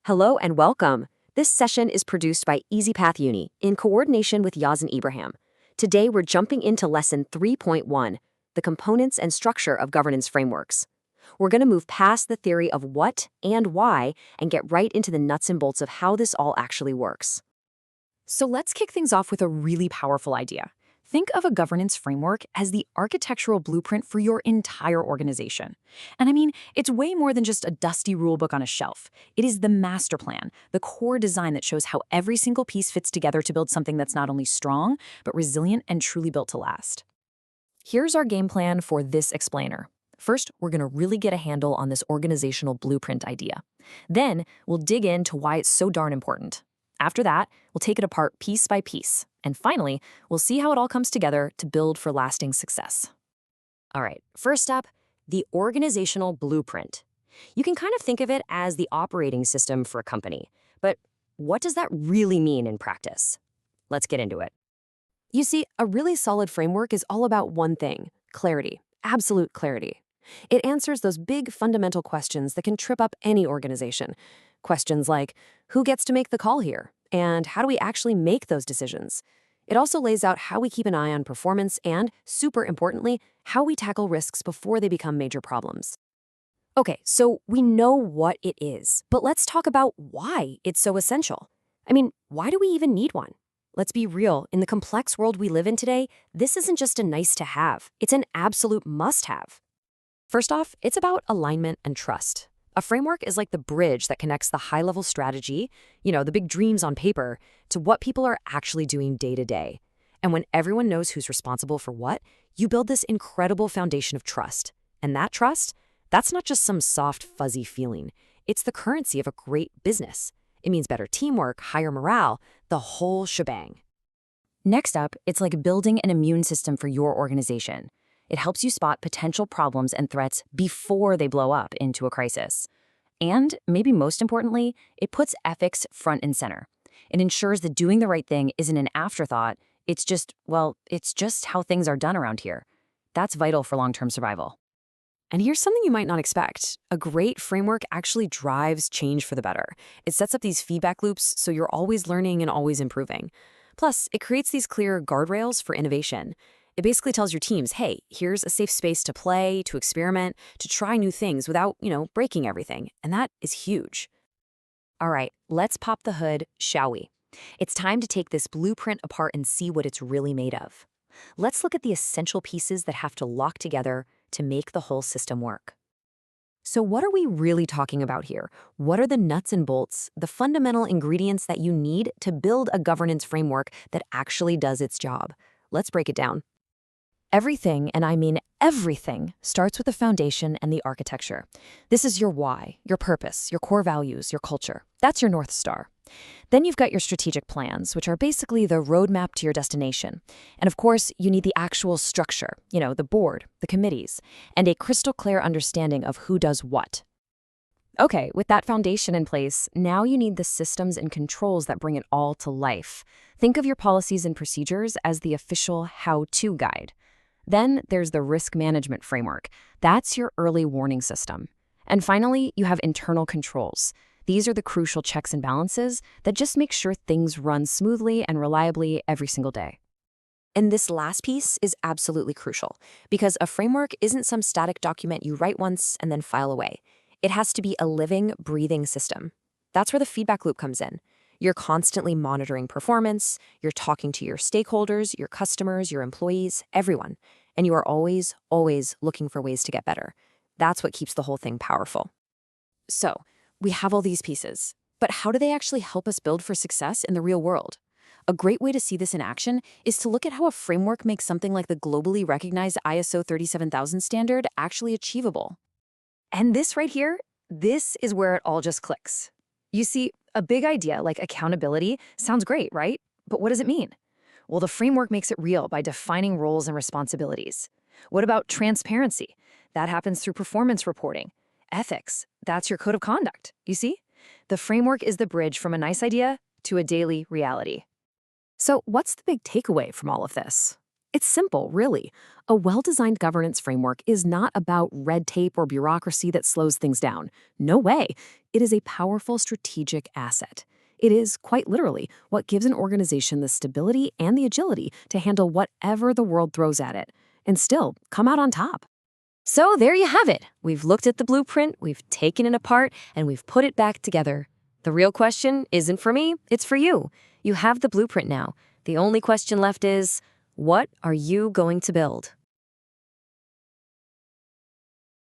Hello and welcome. This session is produced by EasyPathUni in coordination with Yazan and Ibrahim. Today we're jumping into Lesson 3.1, the components and structure of governance frameworks. We're going to move past the theory of what and why and get right into the nuts and bolts of how this all actually works. So let's kick things off with a really powerful idea. Think of a governance framework as the architectural blueprint for your entire organization. And I mean, it's way more than just a dusty rulebook on a shelf. It is the master plan, the core design that shows how every single piece fits together to build something that's not only strong, but resilient and truly built to last. Here's our game plan for this explainer. First, we're going to really get a handle on this organizational blueprint idea. Then, we'll dig into why it's so darn important. After that, we'll take it apart piece by piece. And finally, we'll see how it all comes together to build for lasting success. All right, first up, the organizational blueprint. You can kind of think of it as the operating system for a company. But what does that really mean in practice? Let's get into it. You see, a really solid framework is all about one thing: clarity, absolute clarity. It answers those big fundamental questions that can trip up any organization. Questions like, who gets to make the call here? And how do we actually make those decisions? It also lays out how we keep an eye on performance and, super importantly, how we tackle risks before they become major problems. Okay, so we know what it is, but let's talk about why it's so essential. I mean, why do we even need one? Let's be real, in the complex world we live in today, this isn't just a nice to have, it's an absolute must-have. First off, it's about alignment and trust. A framework is like the bridge that connects the high-level strategy, the big dreams on paper, to what people are actually doing day to day. And when everyone knows who's responsible for what, you build this incredible foundation of trust. And that trust, that's not just some soft, fuzzy feeling. It's the currency of a great business. It means better teamwork, higher morale, the whole shebang. Next up, it's like building an immune system for your organization. It helps you spot potential problems and threats before they blow up into a crisis. And, maybe most importantly, it puts ethics front and center. It ensures that doing the right thing isn't an afterthought, it's just how things are done around here. That's vital for long-term survival. And here's something you might not expect. A great framework actually drives change for the better. It sets up these feedback loops so you're always learning and always improving. Plus, it creates these clear guardrails for innovation. It basically tells your teams, hey, here's a safe space to play, to experiment, to try new things without, breaking everything. And that is huge. All right, let's pop the hood, shall we? It's time to take this blueprint apart and see what it's really made of. Let's look at the essential pieces that have to lock together to make the whole system work. So what are we really talking about here? What are the nuts and bolts, the fundamental ingredients that you need to build a governance framework that actually does its job? Let's break it down. Everything, and I mean everything, starts with the foundation and the architecture. This is your why, your purpose, your core values, your culture. That's your North Star. Then you've got your strategic plans, which are basically the roadmap to your destination. And of course, you need the actual structure, the board, the committees, and a crystal clear understanding of who does what. Okay, with that foundation in place, now you need the systems and controls that bring it all to life. Think of your policies and procedures as the official how-to guide. Then there's the risk management framework. That's your early warning system. And finally, you have internal controls. These are the crucial checks and balances that just make sure things run smoothly and reliably every single day. And this last piece is absolutely crucial because a framework isn't some static document you write once and then file away. It has to be a living, breathing system. That's where the feedback loop comes in. You're constantly monitoring performance, you're talking to your stakeholders, your customers, your employees, everyone. And you are always, always looking for ways to get better. That's what keeps the whole thing powerful. So, we have all these pieces, but how do they actually help us build for success in the real world? A great way to see this in action is to look at how a framework makes something like the globally recognized ISO 37000 standard actually achievable. And this right here, this is where it all just clicks. You see, a big idea like accountability sounds great, right? But what does it mean? Well, the framework makes it real by defining roles and responsibilities. What about transparency? That happens through performance reporting. Ethics, that's your code of conduct. You see? The framework is the bridge from a nice idea to a daily reality. So what's the big takeaway from all of this? It's simple, really. A well-designed governance framework is not about red tape or bureaucracy that slows things down. No way. It is a powerful strategic asset. It is, quite literally, what gives an organization the stability and the agility to handle whatever the world throws at it, and still come out on top. So there you have it. We've looked at the blueprint, we've taken it apart, and we've put it back together. The real question isn't for me, it's for you. You have the blueprint now. The only question left is, what are you going to build?